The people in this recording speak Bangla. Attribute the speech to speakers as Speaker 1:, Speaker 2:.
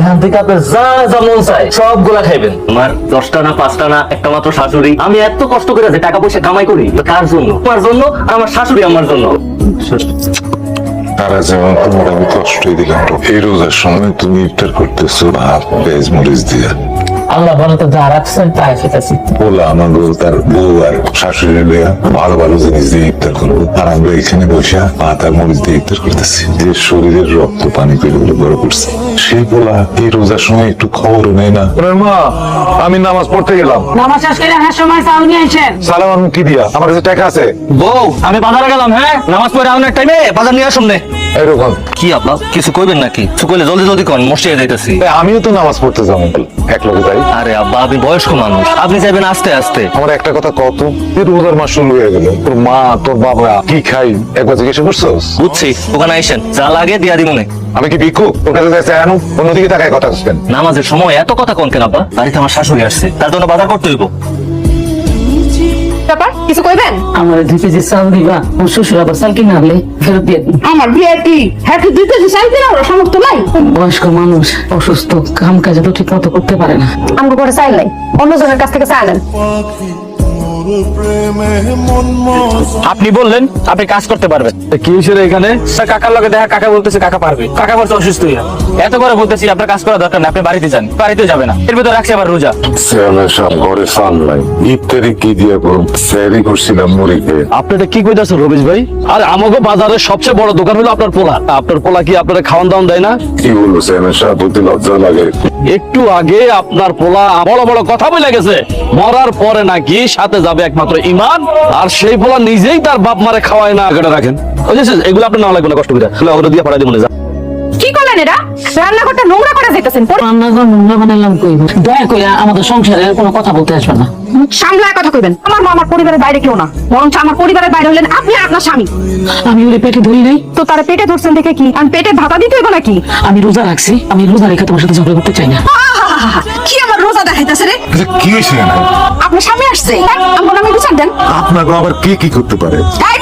Speaker 1: এখান থেকে আপনার যা যা মন চায় সবগুলা খাইবেন। আমার 10টা না 5টা না একটা মাত্র শাশুড়ি। আমি এত কষ্ট করে যে টাকা পয়সা কামাই করি কার জন্য? আমার জন্য আর আমার শাশুড়ি আমার জন্য।
Speaker 2: তারা যেমন তোমার আমি কষ্টই দিলাম, এই রোজার সময় তুমি ইফতার করতেছো ভাত পেঁয়াজ মরিচ দিয়া।
Speaker 3: আল্লাহ ভালো তো যা রাখছেন তাই খেতেছি।
Speaker 2: বলা আমার তার বউ আর শাশুড়ি লইয়া ভালো ভালো জিনিস দিয়ে ইফতার করবো, আর আমরা এখানে বসে ভাত আর মরিচ দিয়ে ইফতার করতেছি। যে শরীরের রক্ত পানি পেলে বড় করছে, সেই বলা এই রোজার সময় একটু খবরও নেই না।
Speaker 4: মা, আমি নামাজ পড়তে গেলাম।
Speaker 3: নামাজ শেষ করে আসার সময় চাউল নিয়ে আসেন।
Speaker 4: সালাম আমি কি দিয়া? আমার কাছে টাকা আছে।
Speaker 1: বউ আমি বাজারে গেলাম, হ্যাঁ নামাজ পড়ে আউনের টাইমে বাজার নিয়ে আসুন নে।
Speaker 4: এরকম
Speaker 1: কি আপা কিছু কইবেন নাকি? কিছু কইলে জলদি জলদি করেন, মসজিদে যাইতেছি।
Speaker 4: আমিও তো নামাজ পড়তে যাবো, এক লোকে যাই।
Speaker 1: আরে আব্বা আপনি বয়স্ক মানুষ, আপনি যাবেন আস্তে আস্তে।
Speaker 4: আমার একটা কথা কত, এই রোজার মাস শুরু হয়ে গেল, তোর মা তোর বাবা কি খাই একবার জিজ্ঞাসা করছোস?
Speaker 1: বুঝছি, ওখানে আইসেন, যা লাগে দিয়া দিমনে।
Speaker 4: আমি কি ভিক্ষুক তোর কাছে যাইছে? আনো অন্যদিকে তাকায় কথা বলছেন।
Speaker 1: নামাজের সময় এত কথা কোন কেন আব্বা? বাড়িতে আমার শাশুড়ি আসছে, তার জন্য বাজার করতে হইব।
Speaker 5: ব্যাপার কিছু কইবেন?
Speaker 3: আমার 2 কেজি চাউল দিবা, ও শ্বশুর আবার চাল কিনে আনলে ফেরত দিয়ে দিন।
Speaker 5: আমার বিয়ে কি হ্যাঁ কি 2 কেজি চাল কিনা ওরা সামর্থ্য নাই?
Speaker 3: বয়স্ক মানুষ অসুস্থ, কাম কাজ তো ঠিক মতো করতে পারে না।
Speaker 5: আমার ঘরে চাইল নাই, অন্যজনের কাছ থেকে চাইলেন।
Speaker 6: আপনি বললেন আপনি কাজ করতে পারবেন, কি হয়েছে এখানে? কাকার লগে দেখা, কাকা বলতেছে কাকা পারবে, কাকা বলছে অসুস্থ হইয়া। এত করে বলতেছি আপনার কাজ করা দরকার না, আপনি বাড়িতে যান। বাড়িতে যাবে না, এর ভিতরে রাখছে আবার রোজা।
Speaker 2: সব ঘরে চাল নাই, ইফতারি কি দিয়া করব? স্যারি করছিলাম মুড়ি খেয়ে।
Speaker 6: আপনি এটা কি কইতাছেন রবিশ ভাই? আর আমাকে বাজারের সবচেয়ে বড় দোকান হলো আপনার পোলা। আপনার পোলা কি আপনারা খাওয়ান দাওয়ান দেয় না?
Speaker 2: কি বললো চেয়ারম্যান সাহেব, বুঝতে লজ্জা লাগে।
Speaker 6: একটু আগে আপনার পোলা বড় বড় কথা বলে গেছে, মরার পরে নাকি সাথে যাবে একমাত্র ইমান, আর সেই পোলা নিজেই তার বাপ মারে খাওয়ায় না। এটা রাখেন, এগুলো আপনি না লাগবে না, কষ্ট করে ওগুলো দিয়ে পাঠাই দেবো।
Speaker 5: কি করলেন এরা? রান্নাঘরটা নোংরা করে যাইতেছেন।
Speaker 3: রান্নাঘর নোংরা বানাইলাম কইব? দয়া করে আমাদের সংসারে আর কোনো কথা বলতে আসবে না।
Speaker 5: সামলায় কথা কইবেন। আমার মা আমার পরিবারের বাইরে কেউ না, বরং আমার পরিবারের বাইরে হলেন আপনি আর আপনার স্বামী।
Speaker 3: আমি ওরে পেটে ধরি নাই
Speaker 5: তো তারা পেটে ধরছেন দেখে কি আমি পেটে ভাতা দিতে হইব নাকি?
Speaker 3: আমি রোজা রাখছি, আমি রোজা রেখে তোমার সাথে ঝগড়া করতে চাই না।
Speaker 5: কি আমার রোজা দেখাইতেছে রে?
Speaker 2: কি হয়েছে?
Speaker 5: আপনার স্বামী আসছে, আমার নামে বিচার দেন।
Speaker 2: আপনাকে আবার কে কি করতে পারে?
Speaker 5: তাই